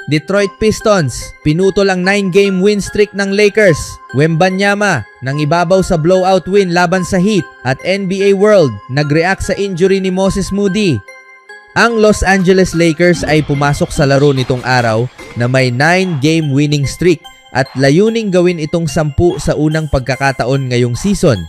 Detroit Pistons, pinutol ang 9-game win streak ng Lakers. Wembanyama, nang ibabaw sa blowout win laban sa Heat. At NBA World, nag-react sa injury ni Moses Moody. Ang Los Angeles Lakers ay pumasok sa laro nitong araw na may 9-game winning streak at layuning gawin itong 10 sa unang pagkakataon ngayong season.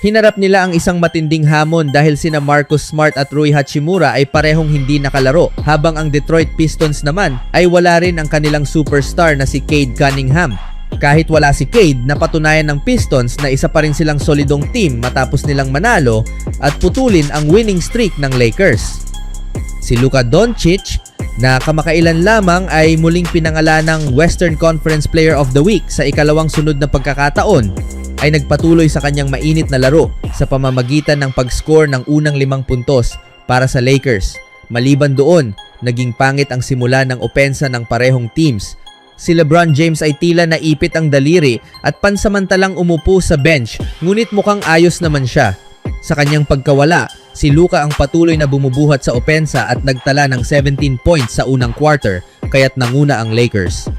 Hinarap nila ang isang matinding hamon dahil sina Marcus Smart at Rui Hachimura ay parehong hindi nakalaro, habang ang Detroit Pistons naman ay wala rin ang kanilang superstar na si Cade Cunningham. Kahit wala si Cade, napatunayan ng Pistons na isa pa rin silang solidong team matapos nilang manalo at putulin ang winning streak ng Lakers. Si Luka Doncic, na kamakailan lamang ay muling pinangalan ng Western Conference Player of the Week sa ikalawang sunod na pagkakataon, ay nagpatuloy sa kanyang mainit na laro sa pamamagitan ng pag-score ng unang 5 puntos para sa Lakers. Maliban doon, naging pangit ang simula ng opensa ng parehong teams. Si LeBron James ay tila naipit ang daliri at pansamantalang umupo sa bench, ngunit mukhang ayos naman siya. Sa kanyang pagkawala, si Luka ang patuloy na bumubuhat sa opensa at nagtala ng 17 points sa unang quarter, kaya't nanguna ang Lakers.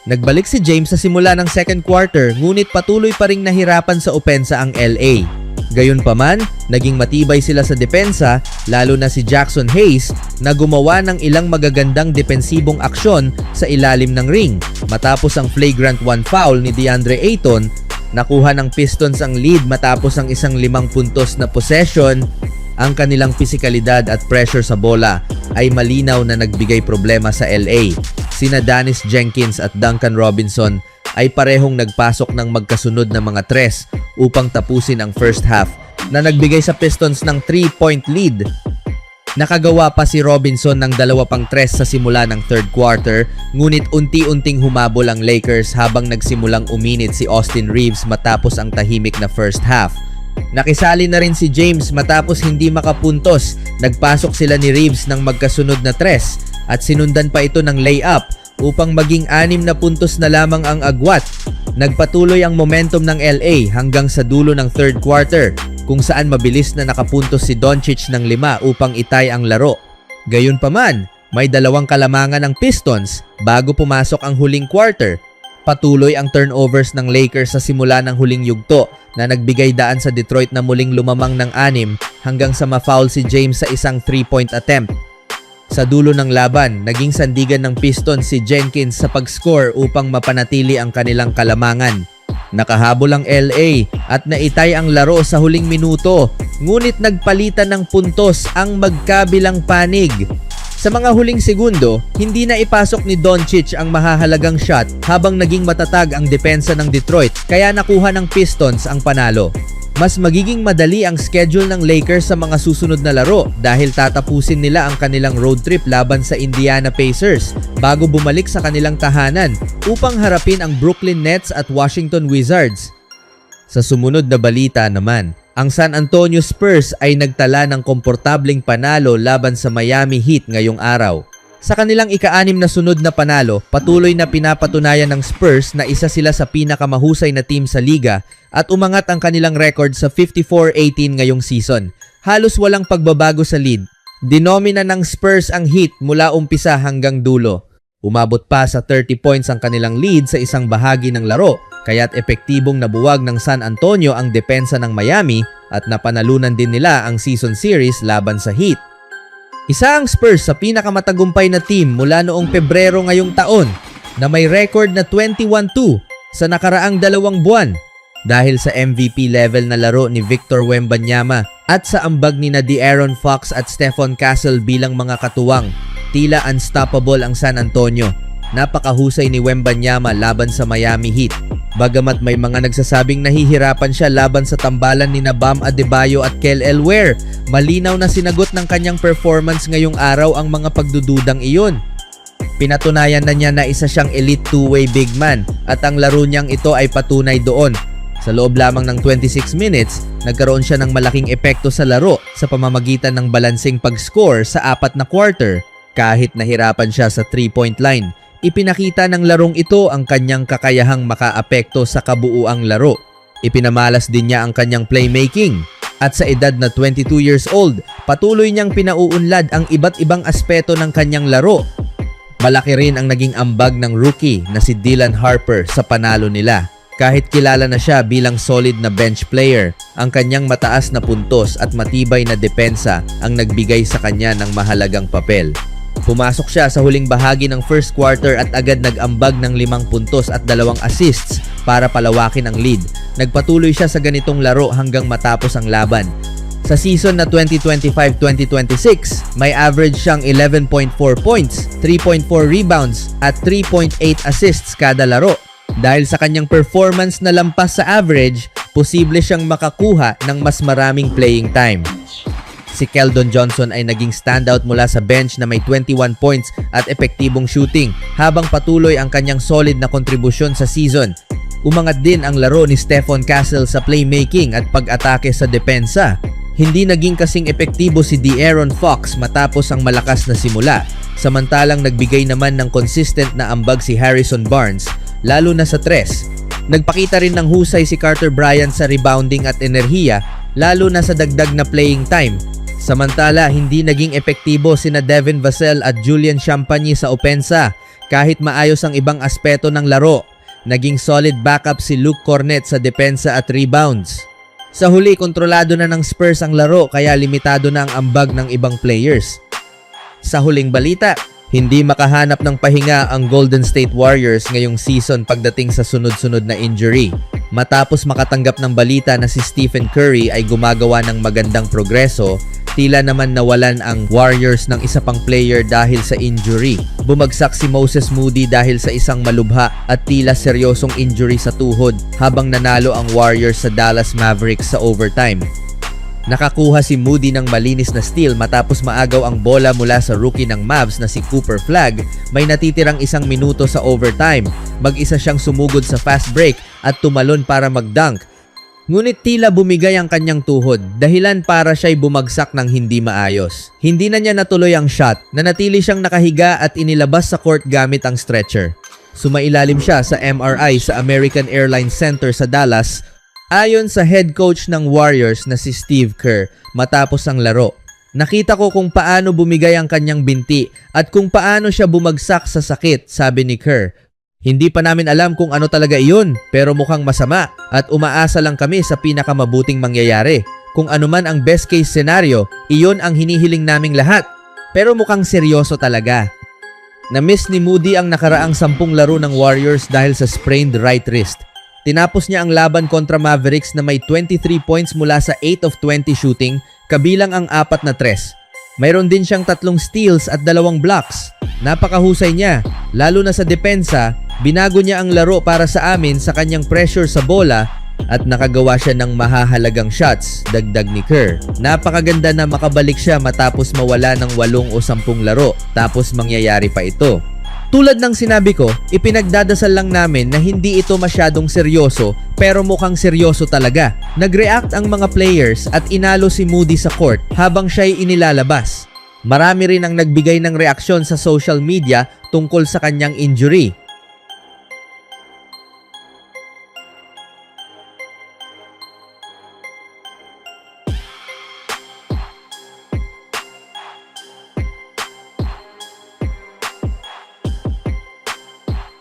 Nagbalik si James sa simula ng second quarter, ngunit patuloy pa ring nahirapan sa opensa ang LA. Gayunpaman, naging matibay sila sa depensa, lalo na si Jackson Hayes na gumawa ng ilang magagandang depensibong aksyon sa ilalim ng ring. Matapos ang flagrant 1 foul ni DeAndre Ayton, nakuha ng Pistons ang lead matapos ang isang 5 puntos na possession. Ang kanilang pisikalidad at pressure sa bola ay malinaw na nagbigay problema sa LA. Sina Dennis Jenkins at Duncan Robinson ay parehong nagpasok ng magkasunod na mga tres upang tapusin ang first half na nagbigay sa Pistons ng 3-point lead. Nakagawa pa si Robinson ng 2 pang tres sa simula ng third quarter, ngunit unti-unting humabol ang Lakers habang nagsimulang uminit si Austin Reeves matapos ang tahimik na first half. Nakisali na rin si James matapos hindi makapuntos. Nagpasok sila ni Reeves ng magkasunod na tres at sinundan pa ito ng layup upang maging 6 na puntos na lamang ang agwat. Nagpatuloy ang momentum ng LA hanggang sa dulo ng third quarter, kung saan mabilis na nakapuntos si Doncic ng 5 upang itay ang laro. Gayunpaman, may 2 kalamangan ng Pistons bago pumasok ang huling quarter. Patuloy ang turnovers ng Lakers sa simula ng huling yugto na nagbigay daan sa Detroit na muling lumamang ng 6 hanggang sa ma-foul si James sa isang 3-point attempt. Sa dulo ng laban, naging sandigan ng Pistons si Jenkins sa pag-score upang mapanatili ang kanilang kalamangan. Nakahabol ang LA at naitay ang laro sa huling minuto, ngunit nagpalitan ng puntos ang magkabilang panig. Sa mga huling segundo, hindi na ipasok ni Doncic ang mahahalagang shot habang naging matatag ang depensa ng Detroit, kaya nakuha ng Pistons ang panalo. Mas magiging madali ang schedule ng Lakers sa mga susunod na laro dahil tatapusin nila ang kanilang road trip laban sa Indiana Pacers bago bumalik sa kanilang tahanan upang harapin ang Brooklyn Nets at Washington Wizards. Sa sumunod na balita naman, ang San Antonio Spurs ay nagtala ng komportableng panalo laban sa Miami Heat ngayong araw. Sa kanilang ika-6 na sunod na panalo, patuloy na pinapatunayan ng Spurs na isa sila sa pinakamahusay na team sa liga at umangat ang kanilang record sa 54-18 ngayong season. Halos walang pagbabago sa lead. Dinomina ng Spurs ang Heat mula umpisa hanggang dulo. Umabot pa sa 30 points ang kanilang lead sa isang bahagi ng laro, kaya't epektibong nabuwag ng San Antonio ang depensa ng Miami at napanalunan din nila ang season series laban sa Heat. Isa ang Spurs sa pinakamatagumpay na team mula noong Pebrero ngayong taon na may record na 21-2 sa nakaraang 2 buwan dahil sa MVP level na laro ni Victor Wembanyama at sa ambag ni De'Aaron Fox at Stephon Castle bilang mga katuwang. Tila unstoppable ang San Antonio. Napakahusay ni Wembanyama laban sa Miami Heat. Bagamat may mga nagsasabing nahihirapan siya laban sa tambalan ni Bam Adebayo at Kelly Oubre, malinaw na sinagot ng kanyang performance ngayong araw ang mga pagdududang iyon. Pinatunayan na niya na isa siyang elite two-way big man at ang laro niyang ito ay patunay doon. Sa loob lamang ng 26 minutes, nagkaroon siya ng malaking epekto sa laro sa pamamagitan ng balansing pag-score sa 4 na quarter. Kahit nahirapan siya sa 3-point line, ipinakita ng larong ito ang kanyang kakayahang makaapekto sa kabuuang laro. Ipinamalas din niya ang kanyang playmaking. At sa edad na 22 years old, patuloy niyang pinauunlad ang iba't ibang aspeto ng kanyang laro. Malaki rin ang naging ambag ng rookie na si Dylan Harper sa panalo nila. Kahit kilala na siya bilang solid na bench player, ang kanyang mataas na puntos at matibay na depensa ang nagbigay sa kanya ng mahalagang papel. Pumasok siya sa huling bahagi ng first quarter at agad nag-ambag ng 5 puntos at 2 assists para palawakin ang lead. Nagpatuloy siya sa ganitong laro hanggang matapos ang laban. Sa season na 2025-2026, may average siyang 11.4 points, 3.4 rebounds at 3.8 assists kada laro. Dahil sa kanyang performance na lampas sa average, posible siyang makakuha ng mas maraming playing time. Si Keldon Johnson ay naging standout mula sa bench na may 21 points at epektibong shooting habang patuloy ang kanyang solid na kontribusyon sa season. Umangat din ang laro ni Stephon Castle sa playmaking at pag-atake sa depensa. Hindi naging kasing epektibo si De'Aaron Fox matapos ang malakas na simula. Samantalang nagbigay naman ng consistent na ambag si Harrison Barnes, lalo na sa tres. Nagpakita rin ng husay si Carter Bryant sa rebounding at enerhiya, lalo na sa dagdag na playing time. Samantala, hindi naging epektibo sina Devin Vassell at Julian Champagny sa opensa, kahit maayos ang ibang aspeto ng laro. Naging solid backup si Luke Cornet sa depensa at rebounds. Sa huli, kontrolado na ng Spurs ang laro kaya limitado na ang ambag ng ibang players. Sa huling balita, hindi makahanap ng pahinga ang Golden State Warriors ngayong season pagdating sa sunod-sunod na injury. Matapos makatanggap ng balita na si Stephen Curry ay gumagawa ng magandang progreso, tila naman nawalan ang Warriors ng isa pang player dahil sa injury. Bumagsak si Moses Moody dahil sa isang malubha at tila seryosong injury sa tuhod habang nanalo ang Warriors sa Dallas Mavericks sa overtime. Nakakuha si Moody ng malinis na steal matapos maagaw ang bola mula sa rookie ng Mavs na si Cooper Flagg. May natitirang 1 minuto sa overtime. Mag-isa siyang sumugod sa fast break at tumalon para mag-dunk. Ngunit tila bumigay ang kanyang tuhod, dahilan para siya'y bumagsak ng hindi maayos. Hindi na niya natuloy ang shot, nanatili siyang nakahiga at inilabas sa court gamit ang stretcher. Sumailalim siya sa MRI sa American Airlines Center sa Dallas, ayon sa head coach ng Warriors na si Steve Kerr matapos ang laro. Nakita ko kung paano bumigay ang kanyang binti at kung paano siya bumagsak sa sakit, sabi ni Kerr. Hindi pa namin alam kung ano talaga iyon, pero mukhang masama at umaasa lang kami sa pinakamabuting mangyayari. Kung ano man ang best case scenario, iyon ang hinihiling naming lahat. Pero mukhang seryoso talaga. Na-miss ni Moody ang nakaraang 10 laro ng Warriors dahil sa sprained right wrist. Tinapos niya ang laban kontra Mavericks na may 23 points mula sa 8 of 20 shooting, kabilang ang 4 na tres. Mayroon din siyang 3 steals at 2 blocks. Napakahusay niya, lalo na sa depensa. Binago niya ang laro para sa amin sa kanyang pressure sa bola at nakagawa siya ng mahahalagang shots, dagdag ni Kerr. Napakaganda na makabalik siya matapos mawala ng 8 o 10 laro, tapos mangyayari pa ito. Tulad ng sinabi ko, ipinagdadasal lang namin na hindi ito masyadong seryoso pero mukhang seryoso talaga. Nag-react ang mga players at inalo si Moody sa court habang siya'y inilalabas. Marami rin ang nagbigay ng reaksyon sa social media tungkol sa kanyang injury.